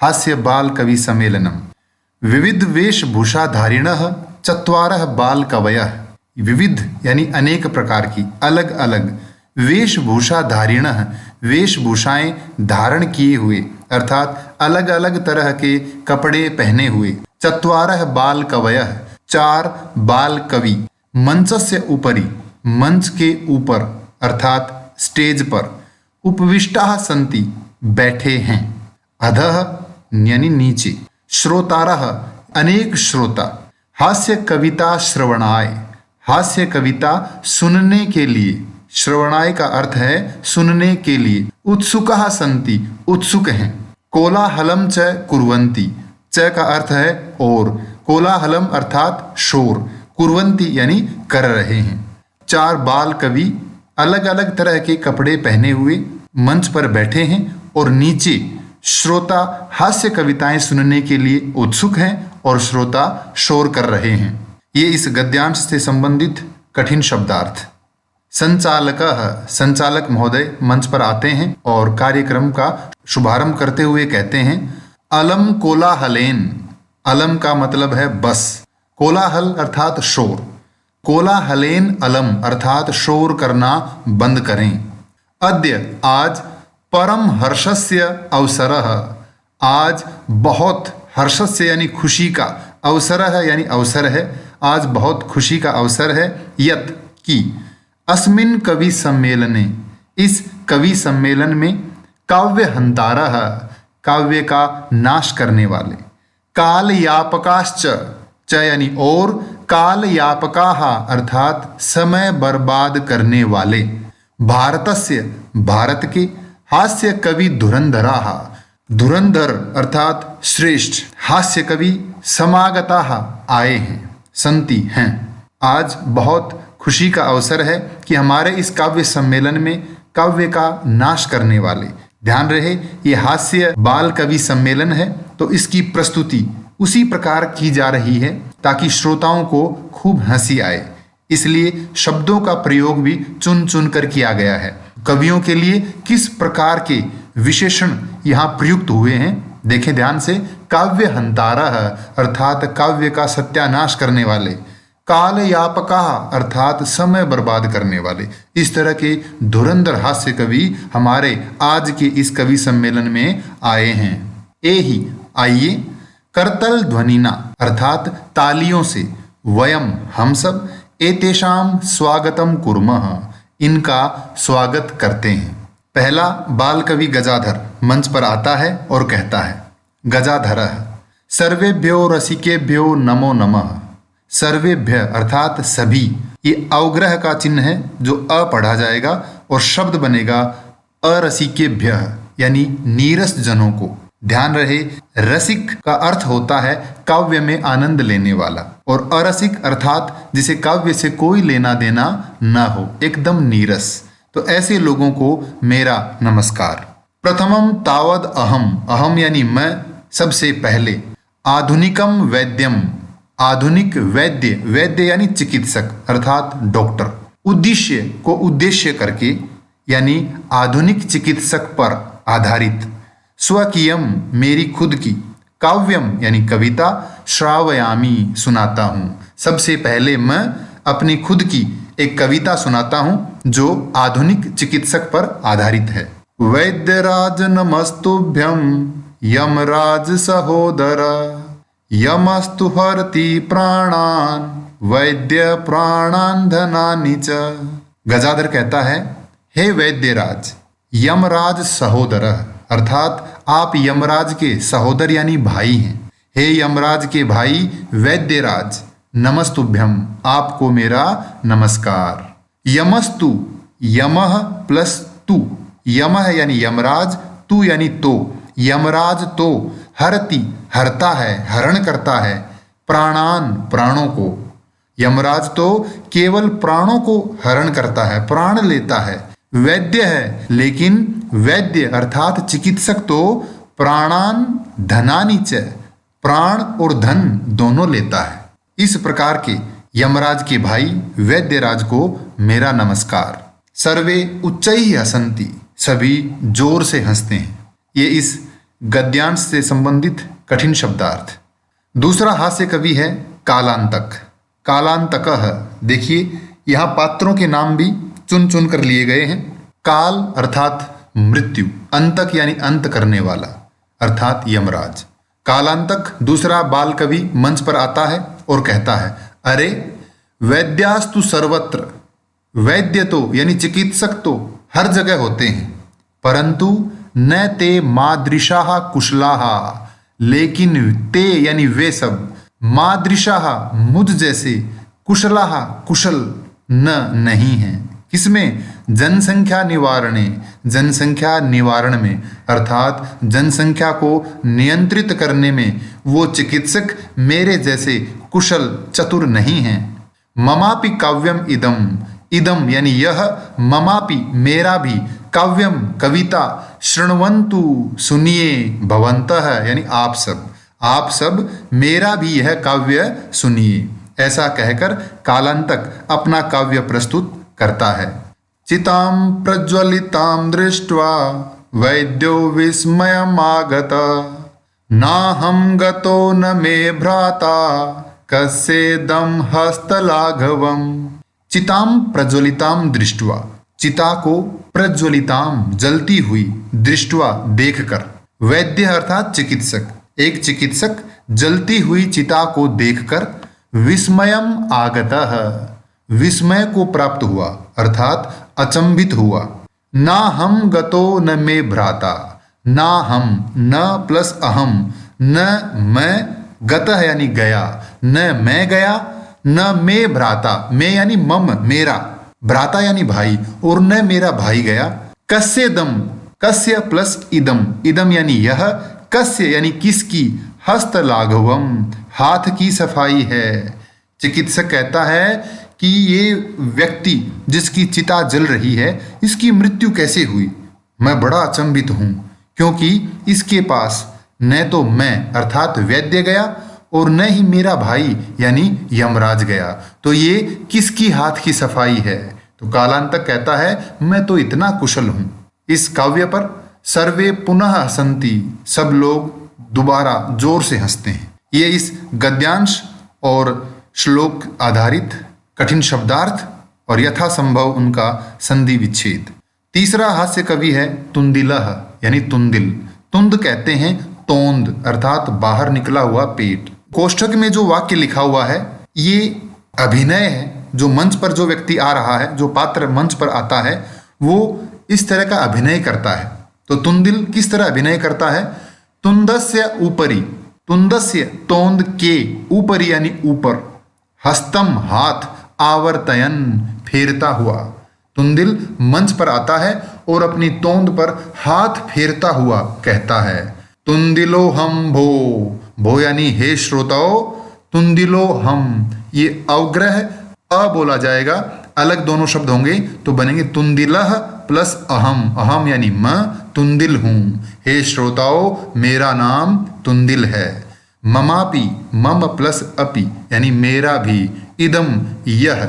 हास्य बाल कवि सम्मेलनम। विविध वेशभूषाधारिणः चत्वारः बाल कवयः। विविध यानी अनेक प्रकार की, अलग अलग, वेशभूषाधारिणः वेशभूषाएं धारण किए हुए अर्थात अलग अलग तरह के कपड़े पहने हुए, चत्वारः बाल कवयः 4 बाल कवि, मंचस्य ऊपरी मंच के ऊपर अर्थात स्टेज पर, उपविष्टाः सन्ति बैठे हैं, अधः यानी नीचे, श्रोतारः अनेक श्रोता, हास्य कविता श्रवणाय हास्य कविता सुनने के लिए, श्रवणाय का अर्थ है सुनने के लिए, उत्सुकाः सन्ति उत्सुक हैं, कोलाहलम च कुर्वन्ति च का अर्थ है और, कोलाहलम अर्थात शोर, कुर्वन्ति यानी कर रहे हैं। 4 बाल कवि अलग अलग तरह के कपड़े पहने हुए मंच पर बैठे हैं और नीचे श्रोता हास्य कविताएं सुनने के लिए उत्सुक हैं और श्रोता शोर कर रहे हैं। ये इस गद्यांश से संबंधित कठिन शब्दार्थ। संचालक महोदय मंच पर आते हैं और कार्यक्रम का शुभारंभ करते हुए कहते हैं, अलम कोलाहलेन। अलम का मतलब है बस, कोलाहल अर्थात शोर, कोलाहलेन अलम अर्थात शोर करना बंद करें। अद्य आज परम हर्षस्य अवसरः, आज बहुत, हर्षस्य यानी खुशी का, अवसरः यानी अवसर है, आज बहुत खुशी का अवसर है, यत की, अस्मिन् कवि सम्मेलने, इस कवि सम्मेलन में, काव्य हंतारः काव्य का नाश करने वाले, काल यापकाश्च च यानी और, काल यापकाः अर्थात समय बर्बाद करने वाले, भारतस्य भारत के, हास्य कवि धुरंधराः धुरंधर अर्थात श्रेष्ठ, हास्य कवि समागताः आए हैं, संति हैं। आज बहुत खुशी का अवसर है कि हमारे इस काव्य सम्मेलन में काव्य का नाश करने वाले, ध्यान रहे ये हास्य बाल कवि सम्मेलन है तो इसकी प्रस्तुति उसी प्रकार की जा रही है ताकि श्रोताओं को खूब हंसी आए, इसलिए शब्दों का प्रयोग भी चुन चुन कर किया गया है। कवियों के लिए किस प्रकार के विशेषण यहाँ प्रयुक्त हुए हैं देखें ध्यान से। काव्य हंतारः अर्थात काव्य का सत्यानाश करने वाले, काल यापकाः अर्थात समय बर्बाद करने वाले, इस तरह के धुरंधर हास्य कवि हमारे आज के इस कवि सम्मेलन में आए हैं। एहि आइए, करतल ध्वनिना अर्थात तालियों से, वयम हम सब, एतेषाम स्वागतम कुर्मः इनका स्वागत करते हैं। पहला बाल कवि गजाधर मंच पर आता है और कहता है, गजाधरः सर्वेभ्यो रसिकेभ्यो नमो नमः। सर्वेभ्य अर्थात सभी, ये अवग्रह का चिन्ह है जो अ पढ़ा जाएगा और शब्द बनेगा अरसिकेभ्य यानी नीरस जनों को। ध्यान रहे रसिक का अर्थ होता है काव्य में आनंद लेने वाला और अरसिक अर्थात जिसे काव्य से कोई लेना देना न हो, एकदम नीरस। तो ऐसे लोगों को मेरा नमस्कार। प्रथमम तावद अहम, अहम यानी मैं, सबसे पहले, आधुनिकम वैद्यम, आधुनिक वैद्य, वैद्य यानी चिकित्सक अर्थात डॉक्टर, उद्देश्य को उद्देश्य करके यानी आधुनिक चिकित्सक पर आधारित, स्वकीयम मेरी खुद की, काव्यम यानी कविता, श्रावयामी सुनाता हूँ। सबसे पहले मैं अपनी खुद की एक कविता सुनाता हूँ जो आधुनिक चिकित्सक पर आधारित है। वैद्यराज नमस्तुभ्यम यमराज सहोदर, यमस्तु हरति प्राणान वैद्य प्राणान धनानि च। गजाधर कहता है, हे वैद्यराज, यमराज सहोदर अर्थात आप यमराज के सहोदर यानी भाई हैं। हे यमराज के भाई वैद्यराज, नमस्तुभ्यम आपको मेरा नमस्कार। यमस्तु, यमः प्लस तु, यमः यानी यमराज, तु यानी तो, यमराज तो हरति हरता है, हरण करता है, प्राणान प्राणों को, यमराज तो केवल प्राणों को हरण करता है, प्राण लेता है। वैद्य है लेकिन वैद्य अर्थात चिकित्सक तो प्राणान धनानि च, प्राण और धन दोनों लेता है। इस प्रकार के यमराज के भाई वैद्यराज को मेरा नमस्कार। सर्वे उच्चैः हसन्ति, सभी जोर से हंसते हैं। ये इस गद्यांश से संबंधित कठिन शब्दार्थ। दूसरा हास्य कवि है कालांतक। कालांतकः, देखिए यहाँ पात्रों के नाम भी चुन चुन कर लिए गए हैं। काल अर्थात मृत्यु, अंतक यानी अंत करने वाला अर्थात यमराज। कालांतक दूसरा बाल कवि मंच पर आता है और कहता है, अरे वैद्यास्तु सर्वत्र, वैद्य तो यानी चिकित्सक तो हर जगह होते हैं, परंतु न ते मादृशाः कुशलाः, लेकिन ते यानी वे सब, मादृशाः मुझ जैसे, कुशलाः कुशल नहीं हैं। किसमें? जनसंख्या निवारणे, जनसंख्या निवारण में अर्थात जनसंख्या को नियंत्रित करने में वो चिकित्सक मेरे जैसे कुशल चतुर नहीं हैं। ममापि काव्यम इदम, इदम यानी यह, ममापि मेरा भी, काव्यम कविता, शृण्वन्तु सुनिए, भवन्तः यानी आप सब मेरा भी यह काव्य सुनिए। ऐसा कहकर कालांतक अपना काव्य प्रस्तुत करता है। चितां प्रज्वलितां दृष्ट्वा वैद्यो विस्मयमागत, नाहं गतो न मे भ्राता कस्येदं हस्तलाघवम्। चितां प्रज्वलितां दृष्ट्वा, चिता को प्रज्वलितां जलती हुई, दृष्ट्वा देखकर, वैद्य अर्थात चिकित्सक, एक चिकित्सक जलती हुई चिता को देखकर, विस्मयम आगतः, विस्मय को प्राप्त हुआ अर्थात अचंभित हुआ। ना हम गतो न मे भ्राता, ना हम, न प्लस अहम, न मैं, गतः यानी गया, न मैं गया, न मे भ्राता, मैं यानी मम मेरा, भ्राता यानी भाई, और न मेरा भाई गया। कस्य दम, कस्य प्लस इदम, इदम यानी यह, कस्य यानी किसकी, हस्त लाघवम हाथ की सफाई है। चिकित्सक कहता है कि ये व्यक्ति जिसकी चिता जल रही है, इसकी मृत्यु कैसे हुई? मैं बड़ा अचंभित हूं, क्योंकि इसके पास न तो मैं अर्थात वैद्य गया और न ही मेरा भाई यानी यमराज गया, तो ये किसकी हाथ की सफाई है? तो कालांतक कहता है मैं तो इतना कुशल हूं। इस काव्य पर सर्वे पुनः हसंती, सब लोग दोबारा जोर से हंसते हैं। ये इस गद्यांश और श्लोक आधारित कठिन शब्दार्थ और यथासंभव उनका संधि विच्छेद। तीसरा हास्य कवि है तुंदिलः यानी तुंदिल। तुंद कहते हैं तोंद अर्थात बाहर निकला हुआ पेट। कोष्ठक में जो वाक्य लिखा हुआ है ये अभिनय है। जो मंच पर जो व्यक्ति आ रहा है, जो पात्र मंच पर आता है, वो इस तरह का अभिनय करता है। तो तुंदिल किस तरह अभिनय करता है? तुंदस्य ऊपरी, तुंदस्य तोंद के ऊपरी यानी ऊपर, हस्तम हाथ, आवर्तयन फेरता हुआ। तुंदिल मंच पर आता है और अपनी तोंद पर हाथ फेरता हुआ कहता है तुंदिलो हम भो, भो यानी हे श्रोताओ, तुंदिलो हम, ये अवग्रह अ बोला जाएगा, अलग दोनों शब्द होंगे तो बनेंगे तुंदिलह प्लस अहम, अहम यानी मैं तुंदिल हूं। हे श्रोताओ मेरा नाम तुंदिल है। ममापि, मम प्लस अपि यानी मेरा भी, इदम यह,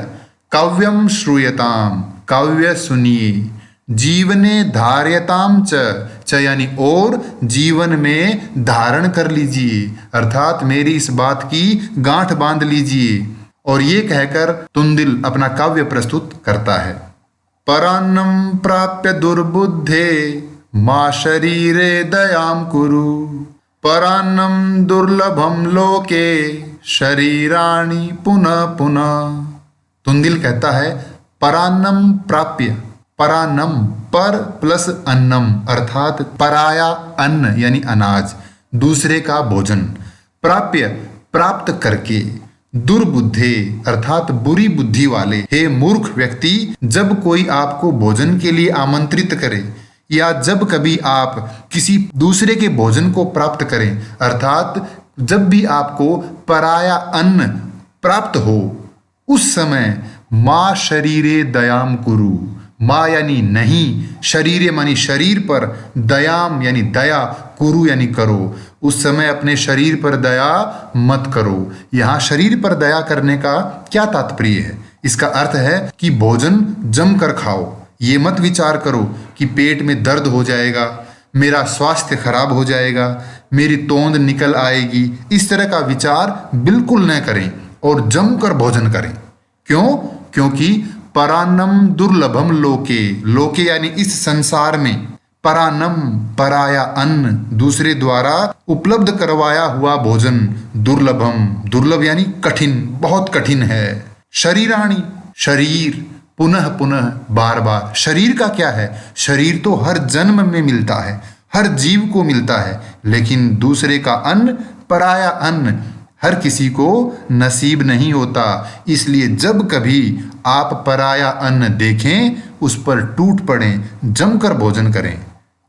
काव्यम श्रूयताम काव्य सुनिए, जीवने धार्यताम च यानी और जीवन में धारण कर लीजिए अर्थात मेरी इस बात की गांठ बांध लीजिए। और ये कहकर तुंदिल अपना काव्य प्रस्तुत करता है। परान्नम प्राप्य दुर्बुद्धे मा शरीरे दयाम कुरु, परान्नम दुर्लभम लोके शरीराणि पुनः पुनः। तुंदिल कहता है परान्नम प्राप्य, परान्नम पर प्लस अन्नम अर्थात पराया अन्न यानी अनाज, दूसरे का भोजन, प्राप्य प्राप्त करके, दुर्बुद्धे अर्थात बुरी बुद्धि वाले। हे मूर्ख व्यक्ति, जब कोई आपको भोजन के लिए आमंत्रित करे या जब कभी आप किसी दूसरे के भोजन को प्राप्त करें अर्थात जब भी आपको पराया अन्न प्राप्त हो, उस समय माँ शरीरे दयाम कुरु, माँ यानी नहीं, शरीरे मानी शरीर पर, दयाम यानी दया, कुरु यानी करो, उस समय अपने शरीर पर दया मत करो। यहाँ शरीर पर दया करने का क्या तात्पर्य है? इसका अर्थ है कि भोजन जम कर खाओ, ये मत विचार करो कि पेट में दर्द हो जाएगा, मेरा स्वास्थ्य खराब हो जाएगा, मेरी तोंद निकल आएगी, इस तरह का विचार बिल्कुल न करें और जमकर भोजन करें। क्यों? क्योंकि परान्नम दुर्लभम लोके, लोके यानी इस संसार में, परान्नम पराया अन्न, दूसरे द्वारा उपलब्ध करवाया हुआ भोजन, दुर्लभम, दुर्लभ यानी कठिन, बहुत कठिन है। शरीराणि, शरीर, पुनः पुनः, बार बार। शरीर का क्या है? शरीर तो हर जन्म में मिलता है, हर जीव को मिलता है, लेकिन दूसरे का अन्न, पराया अन्न हर किसी को नसीब नहीं होता। इसलिए जब कभी आप पराया अन्न देखें, उस पर टूट पड़ें, जमकर भोजन करें।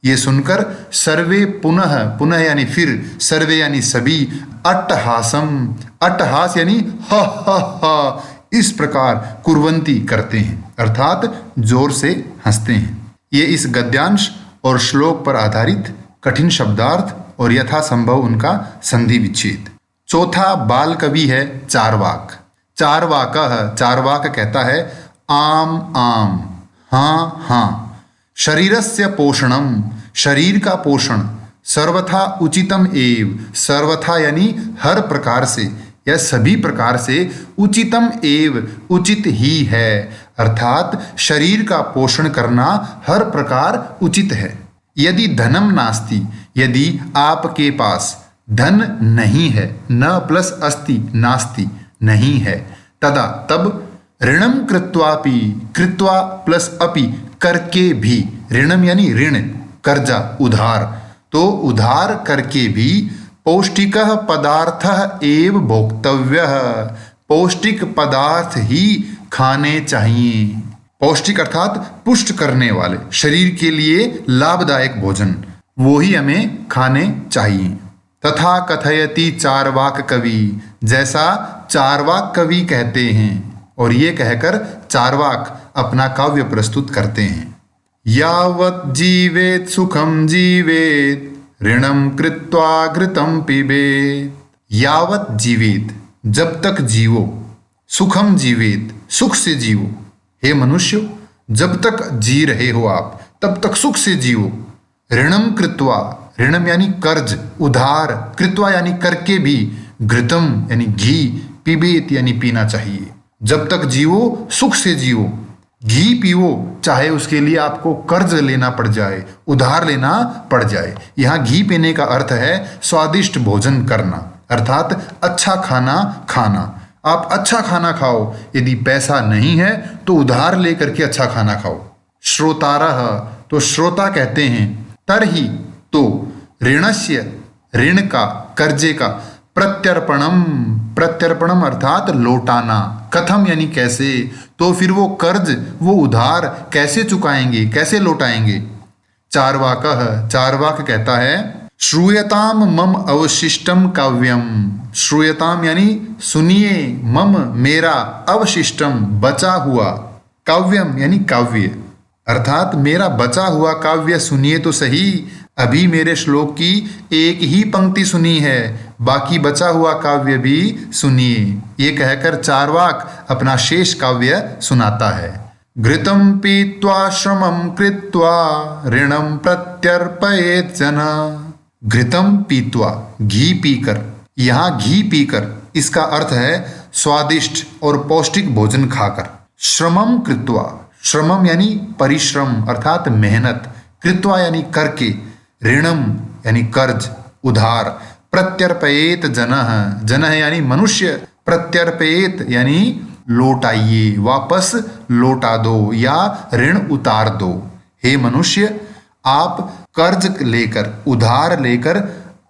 ये सुनकर सर्वे पुनः, पुनः यानी फिर, सर्वे यानी सभी, अट्टहासम, अट्टहास यानी ह ह ह, इस प्रकार कुर्वंती करते हैं, अर्थात जोर से हंसते हैं। ये इस गद्यांश और श्लोक पर आधारित कठिन शब्दार्थ और यथासंभव उनका संधि विच्छेद। चौथा बाल कवि है चार्वाक। चार्वाकः, चार्वाक कहता है आम आम, हाँ हाँ, शरीरस्य पोषणम, शरीर का पोषण, सर्वथा उचितम एव, सर्वथा यानी हर प्रकार से या सभी प्रकार से, उचितम एव उचित ही है, अर्थात शरीर का पोषण करना हर प्रकार उचित है। यदि धनम नास्ति, यदि आपके पास धन नहीं है, न प्लस अस्ति, नास्ति नहीं है, तदा तब, ऋणम कृत्वापि, कृत्वा प्लस अपि, करके भी, ऋणम यानी ऋण, कर्जा, उधार, तो उधार करके भी, पौष्टिकः पदार्थः एव भोक्तव्यः, पौष्टिक पदार्थ ही खाने चाहिए। पौष्टिक अर्थात पुष्ट करने वाले, शरीर के लिए लाभदायक भोजन, वो ही हमें खाने चाहिए। तथा कथयति चार्वाक कवि, जैसा चार्वाक कवि कहते हैं, और ये कहकर चार्वाक अपना काव्य प्रस्तुत करते हैं। यावत् जीवेत सुखम जीवेत, ऋणम कृत्वा घृतम पिबेत। यावत् जीवेत, जब तक जीवो, सुखम जीवेत, सुख से जीवो। हे मनुष्य, जब तक जी रहे हो आप, तब तक सुख से जीवो। ऋणम कृत्वा, ऋणम यानी कर्ज, उधार, कृत्वा यानी करके भी, घृतम यानी घी, पिबेत यानी पीना चाहिए। जब तक जीवो सुख से जीवो, घी पीवो, चाहे उसके लिए आपको कर्ज लेना पड़ जाए, उधार लेना पड़ जाए। यहाँ घी पीने का अर्थ है स्वादिष्ट भोजन करना, अर्थात अच्छा खाना खाना। आप अच्छा खाना खाओ, यदि पैसा नहीं है तो उधार लेकर के अच्छा खाना खाओ। श्रोतारः, तो श्रोता कहते हैं, तरहि, तो, ऋणस्य, ऋण का, कर्जे का, प्रत्यर्पणम, प्रत्यर्पणम अर्थात लौटाना, कथम यानी कैसे, तो फिर वो कर्ज, वो उधार कैसे चुकाएंगे, कैसे लौटाएंगे। चार्वाकः, चार्वाक कहता है, श्रूयताम मम अवशिष्टम काव्यम, श्रूयताम यानी सुनिए, मम मेरा, अवशिष्टम बचा हुआ, काव्यम यानी काव्य, अर्थात मेरा बचा हुआ काव्य सुनिए तो सही। अभी मेरे श्लोक की एक ही पंक्ति सुनी है, बाकी बचा हुआ काव्य भी सुनिए। ये कहकर चार्वाक अपना शेष काव्य सुनाता है। घृतम पीत्वा श्रमम कृत्वा ऋणम प्रत्यर्पयेत जना। घृतम पीत्वा, घी पीकर, यहाँ घी पीकर, इसका अर्थ है स्वादिष्ट और पौष्टिक भोजन खाकर। श्रमम कृत्वा, श्रमम यानी परिश्रम अर्थात मेहनत, कृत्वा यानी करके, ऋणम यानी कर्ज, उधार, प्रत्यर्पयेत जनः, जनः यानी मनुष्य, प्रत्यर्पयेत यानी लौटाइए, वापस लौटा दो या ऋण उतार दो। हे मनुष्य, आप कर्ज लेकर, उधार लेकर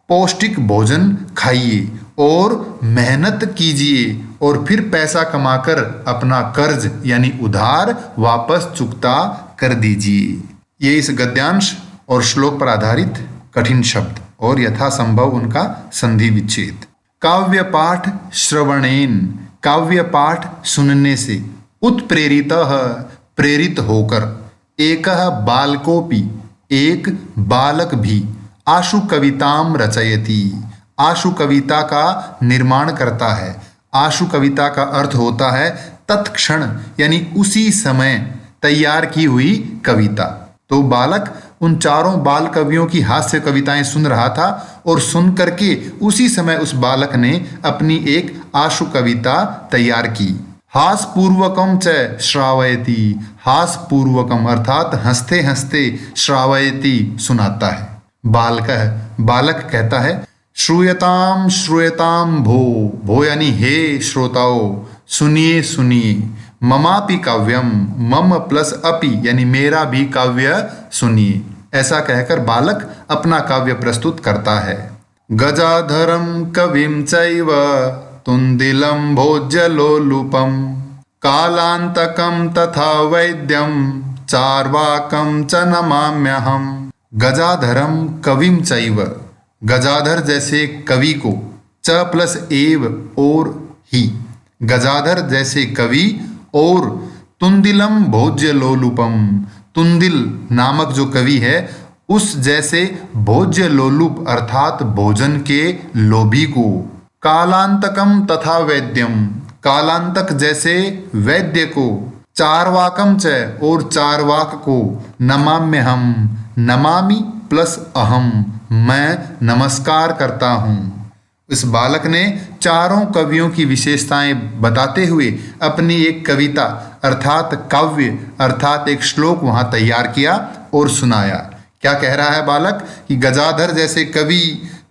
पौष्टिक भोजन खाइए और मेहनत कीजिए और फिर पैसा कमाकर अपना कर्ज यानी उधार वापस चुकता कर दीजिए। ये इस गद्यांश और श्लोक पर आधारित कठिन शब्द और यथासंभव उनका संधि विच्छेद। काव्य पाठ श्रवणेन, काव्य पाठ सुनने से, उत्प्रेरितः प्रेरित होकर, एकः बालकोपि एक बालक भी, आशु कविताम रचयति, आशु कविता का निर्माण करता है। आशु कविता का अर्थ होता है तत्क्षण यानी उसी समय तैयार की हुई कविता। तो बालक उन चारों बाल कवियों की हास्य कविताएं सुन रहा था और सुन करके उसी समय उस बालक ने अपनी एक आशु कविता तैयार की। हास पूर्वकम च श्रावयति, हास पूर्वकम अर्थात हंसते हंसते, श्रावयति सुनाता है। बालक कहता है श्रूयताम श्रूयताम भो, भो यानी हे श्रोताओ सुनिए सुनिए, ममापि काव्यम, मम प्लस अपि यानी मेरा भी काव्य सुनिए। ऐसा कहकर बालक अपना काव्य प्रस्तुत करता है। गजाधरम कविम चैव तुंदिलम भोज्यलोलुपम, कालांतकम तथा वैद्यम चार्वाकम च नमाम्यहम। गजाधरम कविम चैव, गजाधर जैसे कवि को, च प्लस एव और ही, गजाधर जैसे कवि और तुंदिलम भोज्य लोलुपम, तुंदिल नामक जो कवि है उस जैसे भोज्य लोलुप अर्थात भोजन के लोभी को, कालांतकम तथा वैद्यम, कालांतक जैसे वैद्य को, चारवाकम च और चारवाक को, नमाम्य हम, नमामि प्लस अहम मैं नमस्कार करता हूँ। इस बालक ने चारों कवियों की विशेषताएं बताते हुए अपनी एक कविता अर्थात काव्य अर्थात एक श्लोक वहां तैयार किया और सुनाया। क्या कह रहा है बालक कि गजाधर जैसे कवि,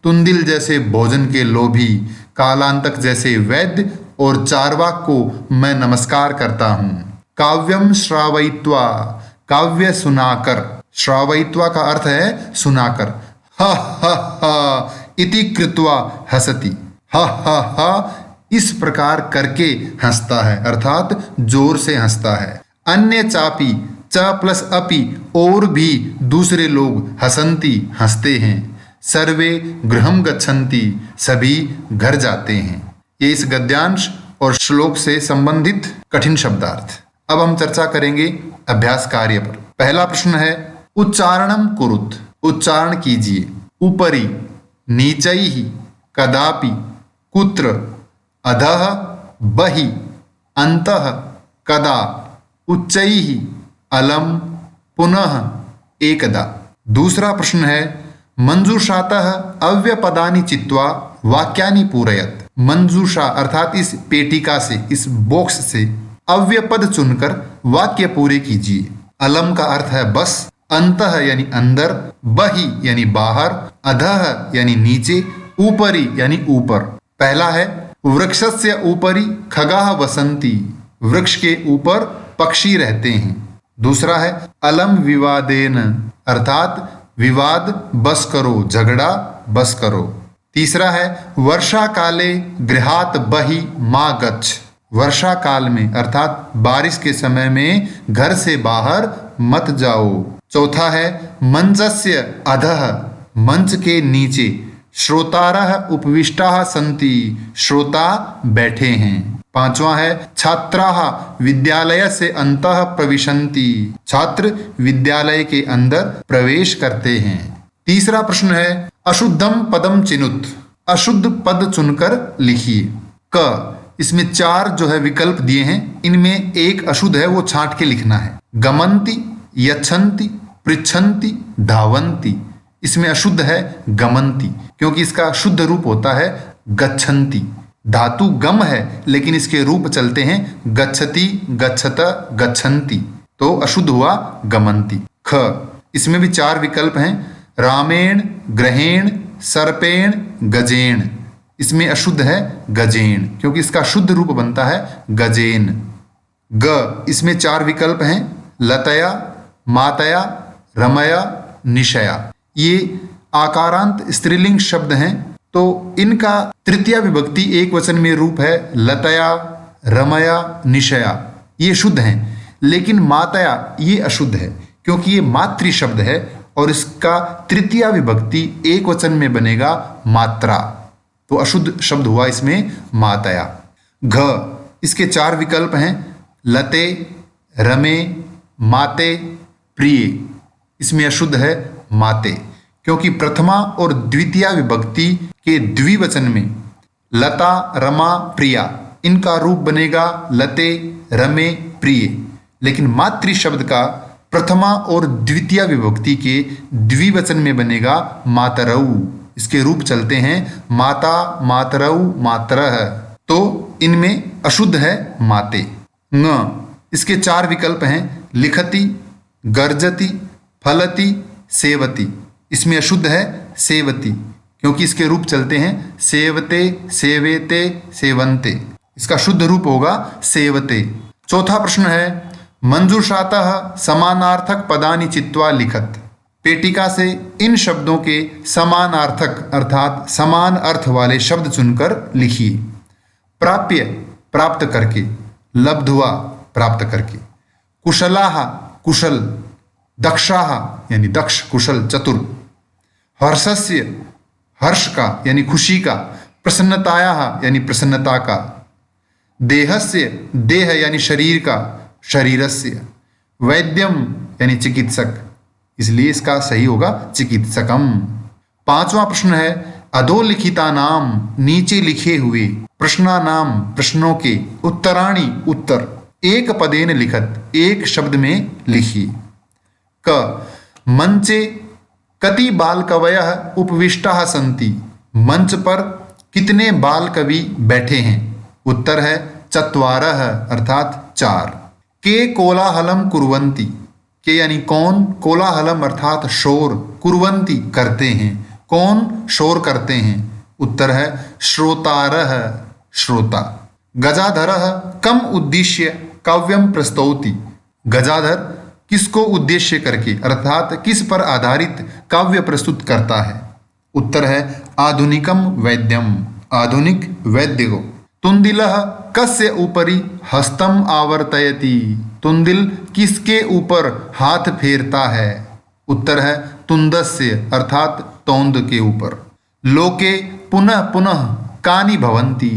तुंदिल जैसे भोजन के लोभी, कालांतक जैसे वैद्य और चारवाक को मैं नमस्कार करता हूँ। काव्यम श्रावयित्वा, काव्य सुनाकर, श्रावयित्वा का अर्थ है सुनाकर, हा हा हा इति कृत्वा हसति, हा हा हा इस प्रकार करके हंसता है अर्थात जोर से हंसता है। अन्य चापी, च प्लस अपि और भी दूसरे लोग, हसंती हंसते हैं, सर्वे गृहम गच्छन्ति सभी घर जाते हैं। ये इस गद्यांश और श्लोक से संबंधित कठिन शब्दार्थ। अब हम चर्चा करेंगे अभ्यास कार्य पर। पहला प्रश्न है उच्चारणम कुरुत, उच्चारण कीजिए। ऊपरी, नीचैहि, कदापि, कुत्र, अधः, बहि, अन्तः, कदा, उच्चैहि, अलम, पुनः, एकदा। दूसरा प्रश्न है मंजूषातः अव्यपदानि चित्वा वाक्यानि पूरयत। मंजूषा अर्थात इस पेटिका से, इस बॉक्स से अव्यपद चुनकर वाक्य पूरे कीजिए। अलम का अर्थ है बस, अंतः यानी अंदर, बहि यानी बाहर, अधः यानी नीचे, ऊपरी यानी ऊपर। पहला है वृक्षस्य ऊपरी खगाः वसन्ति, वृक्ष के ऊपर पक्षी रहते हैं। दूसरा है अलम विवादेन अर्थात विवाद बस करो, झगड़ा बस करो। तीसरा है वर्षा काले गृहात बहि मा गच्छ, वर्षा काल में अर्थात बारिश के समय में घर से बाहर मत जाओ। चौथा है मंचस्य अधः, मंच के नीचे, श्रोतारः उपविष्टाः सन्ति, श्रोता बैठे हैं। पांचवा है छात्राः विद्यालयस्य अन्तः प्रविशन्ति, छात्र विद्यालय के अंदर प्रवेश करते हैं। तीसरा प्रश्न है अशुद्धम पदम चिनुत, अशुद्ध पद चुनकर लिखिए। क, इसमें चार जो है विकल्प दिए हैं, इनमें एक अशुद्ध है वो छांट के लिखना है। गमन्ति, यच्छन्ति, पृच्छन्ति, धावन्ति। इसमें अशुद्ध है गमन्ति क्योंकि इसका शुद्ध रूप होता है गच्छन्ति। धातु गम है लेकिन इसके रूप चलते हैं गच्छति, गच्छत, गच्छन्ति, तो अशुद्ध हुआ गमन्ति। ख, इसमें भी चार विकल्प हैं। रामेण, ग्रहेण, सर्पेण, गजेण। इसमें अशुद्ध है गजेण क्योंकि इसका शुद्ध रूप बनता है गजेन। ग, इसमें चार विकल्प हैं। लतया, मातया, रमया, निशया। ये आकारांत स्त्रीलिंग शब्द हैं तो इनका तृतीया विभक्ति एक वचन में रूप है लतया, रमया, निशया। ये शुद्ध हैं, लेकिन मातया ये अशुद्ध है क्योंकि ये मातृ शब्द है और इसका तृतीया विभक्ति एक वचन में बनेगा मात्रा, तो अशुद्ध शब्द हुआ इसमें मातया। घ, इसके चार विकल्प हैं। लते, रमे, माते, प्रिय। इसमें अशुद्ध है माते क्योंकि प्रथमा और द्वितीया विभक्ति के द्विवचन में लता, रमा, प्रिया इनका रूप बनेगा लते, रमे, प्रिय, लेकिन मातृ शब्द का प्रथमा और द्वितीय विभक्ति के द्विवचन में बनेगा मातरऊ। इसके रूप चलते हैं माता, मातरऊ, मातरः। तो इनमें अशुद्ध है माते। ङ इसके 4 विकल्प हैं लिखति, गर्जति, फलति, सेवति। इसमें अशुद्ध है सेवति, क्योंकि इसके रूप चलते हैं सेवते, सेवेते, सेवन्ते। इसका शुद्ध रूप होगा सेवते। चौथा प्रश्न है मंजूषातः समानार्थक पदानि चित्वा लिखत। पेटिका से इन शब्दों के समानार्थक अर्थात समान अर्थ वाले शब्द चुनकर लिखिए। प्राप्य प्राप्त करके, लब्ध्वा प्राप्त करके, कुशलाः कुशल, दक्षाः यानी दक्ष, कुशल, चतुर, हर्षस्य हर्ष का यानी खुशी का, प्रसन्नतायाः यानी प्रसन्नता का, देहस्य देह यानी शरीर का, शरीरस्य, वैद्यम यानी चिकित्सक, इसलिए इसका सही होगा चिकित्सकम। 5वां प्रश्न है अधोलिखिता नाम नीचे लिखे हुए प्रश्नानाम प्रश्नों के उत्तराणि उत्तर एक पदेन लिखत एक शब्द में लिखिए। क मंचे कति बाल कवयः उपविष्टाः सन्ति। मंच पर कितने बाल कवि बैठे हैं? उत्तर है चत्वारः अर्थात 4। के कोलाहलम कुर्वन्ति। के यानी कौन, कोलाहलम अर्थात शोर, कुर्वन्ति करते हैं, कौन शोर करते हैं? उत्तर है श्रोतारः श्रोता। गजाधरः कम उद्देश्य काव्यम प्रस्तौति। गजाधर किसको उद्देश्य करके अर्थात किस पर आधारित काव्य प्रस्तुत करता है? उत्तर है आधुनिकम वैद्यम, आधुनिक वैद्य को। तुंदिलः कस्य ऊपरी हस्तम आवर्तयति। तुंदिल किसके ऊपर हाथ फेरता है? उत्तर है तुंदस्य अर्थात तौंद के ऊपर। लोके पुनः पुनः कानि भवन्ति।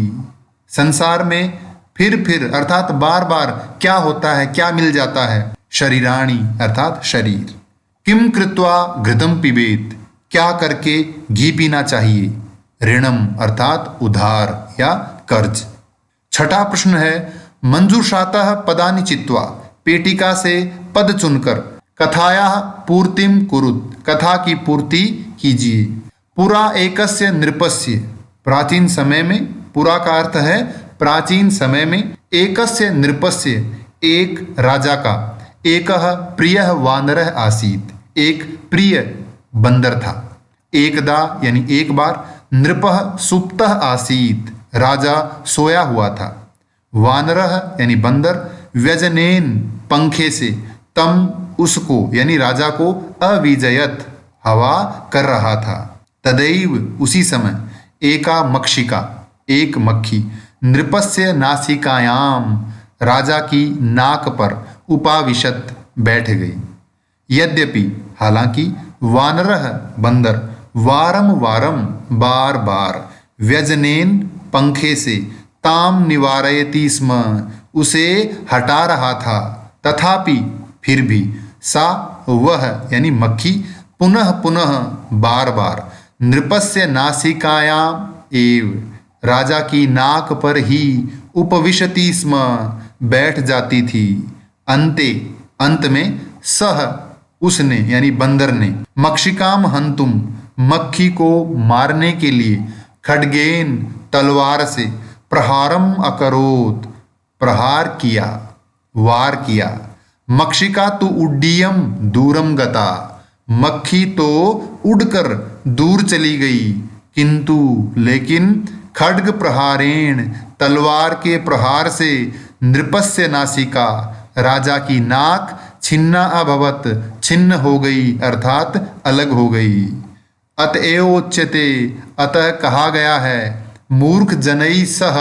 संसार में फिर अर्थात बार बार क्या होता है, क्या मिल जाता है? शरीराणि अर्थात शरीर। किम कृत्वा घृतम पिबेत। क्या करके घी पीना चाहिए? ऋणम अर्थात उधार या कर्ज। 6ठा प्रश्न है मंजूषातः पदानि चित्वा। पेटिका से पद चुनकर कथायाः पूर्तिम कुरुत। कथा की पूर्ति कीजिए। पुरा एकस्य नृपस्य। प्राचीन समय में, पुरा का अर्थ है प्राचीन समय में, एकस्य नृपस्य एक राजा का, एकः प्रियः वानरः आसीत् एक प्रिय बंदर था। एकदा यानी एक बार, नृपः सुप्तः आसीत् राजा सोया हुआ था। वानरः यानी बंदर, व्यजनेन पंखे से, तम उसको यानी राजा को, अविजयत हवा कर रहा था। तदैव उसी समय, एका मक्षिका एक मक्खी, नृपस्य नासिकायाम राजा की नाक पर, उपाविशत बैठ गई। यद्यपि हालांकि, वानरः बंदर, वारम वारम बार बार, व्यजनेन पंखे से, ताम निवारयति स्म उसे हटा रहा था, तथापि फिर भी, सा वह यानी मक्खी, पुनः पुनः बार बार, नृपस्य नासिकायाम एव राजा की नाक पर ही, उपविशति स्म बैठ जाती थी। अंते अंत में, सह उसने यानी बंदर ने, मक्षिकाम हंतुम मक्खी को मारने के लिए, खड्गेन तलवार से, प्रहारम अकरोत प्रहार किया, वार किया। मक्षिका तो उड्डीयम दूरम गता। मक्खी तो उड़कर दूर चली गई, किंतु लेकिन, खड्ग प्रहारेण तलवार के प्रहार से, नृपस्य नासिका राजा की नाक, छिन्ना अभवत छिन्न हो गई अर्थात अलग हो गई। अतएवोच्यते अतः कहा गया है, मूर्ख जनई सह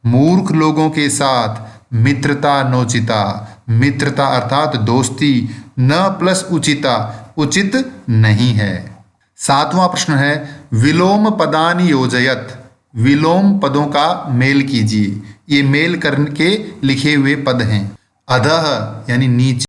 मूर्ख लोगों के साथ, मित्रता नोचिता मित्रता अर्थात दोस्ती, न प्लस उचिता उचित नहीं है। 7वां प्रश्न है विलोम पदानि योजयत। विलोम पदों का मेल कीजिए। ये मेल करके लिखे हुए पद हैं। अधः यानी नीचे,